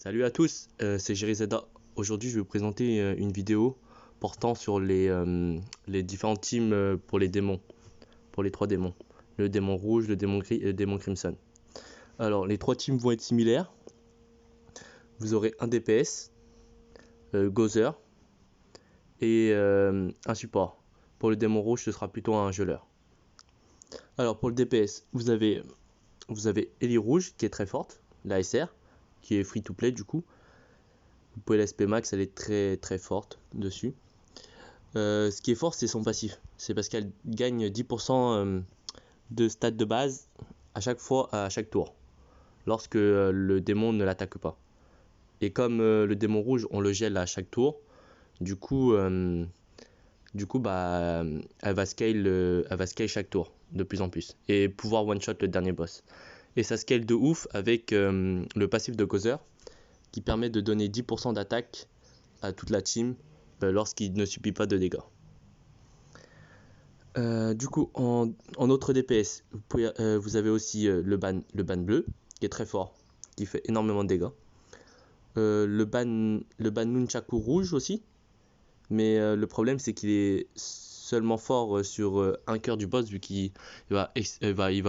Salut à tous, c'est Jerizada. Aujourd'hui, je vais vous présenter une vidéo portant sur les différentes teams pour les démons, pour les trois démons. Le démon rouge, le démon gris et le démon crimson. Alors, les trois teams vont être similaires. Vous aurez un DPS, Gozer et un support. Pour le démon rouge, ce sera plutôt un geleur. Alors, pour le DPS, vous avez Ellie Rouge qui est très forte, la SR, qui est free to play du coup. Vous pouvez la SP max, elle est très très forte dessus. Ce qui est fort, c'est son passif. C'est parce qu'elle gagne 10% de stats de base à chaque tour, lorsque le démon ne l'attaque pas. Et comme le démon rouge, on le gèle à chaque tour, du coup, elle va scale chaque tour de plus en plus et pouvoir one shot le dernier boss. Et ça scale de ouf avec le passif de Gozer qui permet de donner 10% d'attaque à toute la team lorsqu'il ne subit pas de dégâts. Du coup, en autre DPS, vous avez aussi le ban bleu, qui est très fort, qui fait énormément de dégâts. Le ban Nunchaku rouge aussi, mais le problème c'est qu'il est seulement fort sur un cœur du boss, vu qu'il va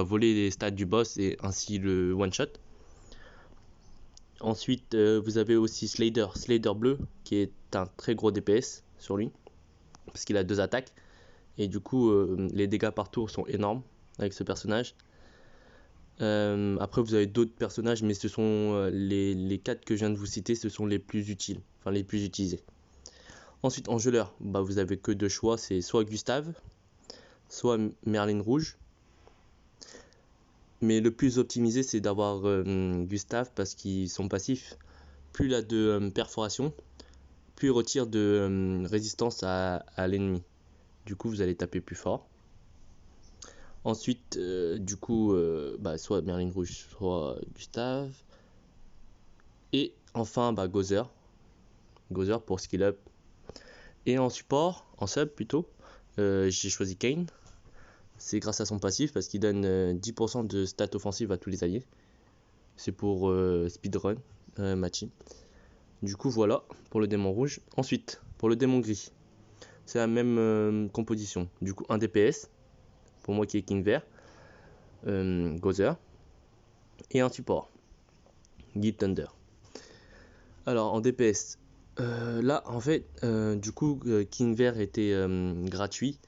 voler les stats du boss et ainsi le one shot. Ensuite, vous avez aussi Slader bleu, qui est un très gros DPS sur lui, parce qu'il a 2 attaques. Et du coup, les dégâts par tour sont énormes avec ce personnage. Après, vous avez d'autres personnages, mais ce sont les 4 que je viens de vous citer, ce sont les plus utiles, enfin les plus utilisés. Ensuite, en geleur, vous avez que 2 choix, c'est soit Gustave, soit Merlin Rouge. Mais le plus optimisé, c'est d'avoir Gustave, parce qu'ils sont passifs. Plus il a de perforation, plus il retire de résistance à l'ennemi. Du coup, vous allez taper plus fort. Ensuite, soit Merlin Rouge, soit Gustave. Et enfin, Gozer. Gozer pour skill up. Et en support, en sub plutôt, j'ai choisi Kayn. C'est grâce à son passif parce qu'il donne 10% de stats offensives à tous les alliés. C'est pour speedrun matching. Du coup, voilà pour le démon rouge. Ensuite, pour le démon gris, c'est la même composition. Du coup, un DPS, pour moi qui est King Vert, Gozer, et un support, Guild Thunder. Alors en DPS, là en fait, King Vert était gratuit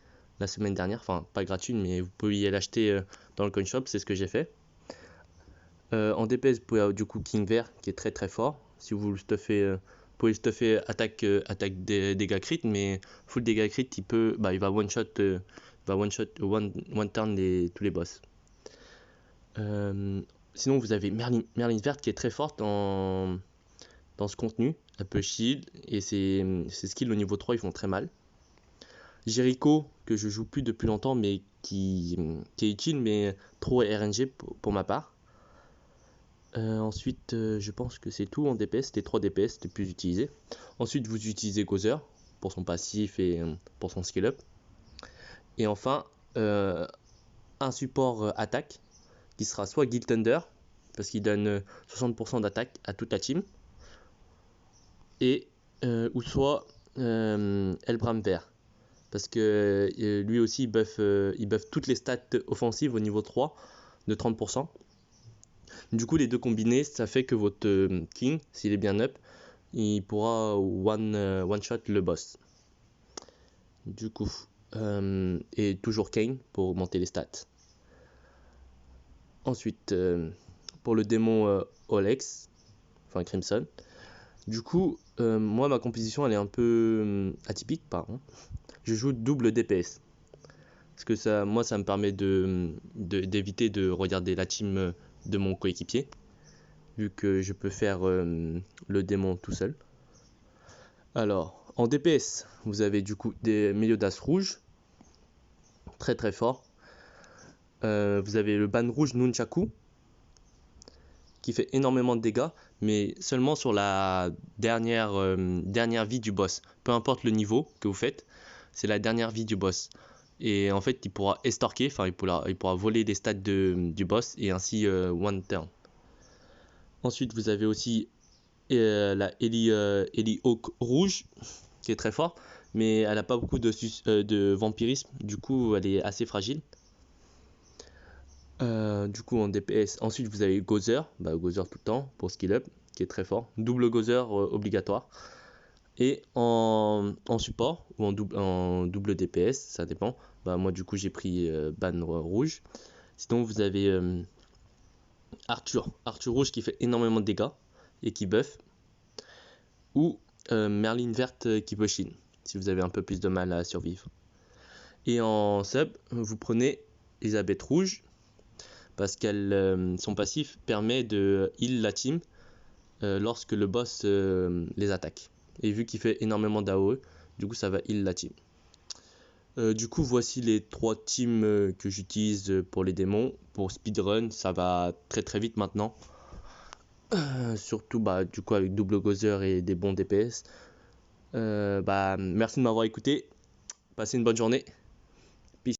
la semaine dernière, enfin pas gratuit, mais vous pouvez l'acheter dans le coin shop, c'est ce que j'ai fait. En DPS, vous pouvez avoir du coup King Vert qui est très très fort. Si vous le stuffez, vous pouvez le stuffer attaque des dégâts crit, mais full dégâts crit, il va one shot one turn tous les boss. Sinon vous avez Merlin Vert qui est très forte dans ce contenu, un peu shield, et ses skills au niveau 3 ils font très mal. Jericho, que je joue plus depuis longtemps, mais qui est utile, mais trop RNG pour ma part. Ensuite, je pense que c'est tout en DPS, les 3 DPS les plus utilisés. Ensuite, vous utilisez Gozer pour son passif et pour son skill up. Et enfin, un support attaque qui sera soit Guild Thunder, parce qu'il donne 60% d'attaque à toute la team, et ou soit Elbram Vert, parce que lui aussi il buff toutes les stats offensives au niveau 3 de 30%. Du coup les deux combinés, ça fait que votre king, s'il est bien up, il pourra one shot le boss. Du coup et toujours Kayn pour augmenter les stats. Ensuite pour le démon Olex, enfin Crimson, du coup moi ma composition elle est un peu atypique, pardon. Je joue double DPS parce que ça me permet d'éviter de regarder la team de mon coéquipier, vu que je peux faire le démon tout seul. Alors en DPS, vous avez du coup des Meliodas rouges, très très forts. Vous avez le ban rouge Nunchaku qui fait énormément de dégâts, mais seulement sur la dernière vie du boss. Peu importe le niveau que vous faites, c'est la dernière vie du boss. Et en fait, il pourra estorquer, enfin il pourra voler des stats du boss et ainsi one turn. Ensuite, vous avez aussi la Ellie Hawk rouge, qui est très fort, mais elle n'a pas beaucoup de vampirisme, du coup elle est assez fragile. Du coup en DPS, ensuite vous avez Gozer, Gozer tout le temps pour skill up, qui est très fort. Double Gozer obligatoire. Et en support, ou en double DPS, ça dépend. Moi du coup j'ai pris ban rouge. Sinon vous avez Arthur rouge qui fait énormément de dégâts et qui buff. Ou Merlin verte qui push in, si vous avez un peu plus de mal à survivre. Et en sub, vous prenez Elisabeth rouge, parce qu'elle son passif permet de heal la team lorsque le boss les attaque. Et vu qu'il fait énormément d'AOE, du coup ça va heal la team. Du coup voici les 3 teams que j'utilise pour les démons. Pour speedrun, ça va très vite maintenant. Surtout du coup avec double Gozer et des bons DPS. Merci de m'avoir écouté. Passez une bonne journée.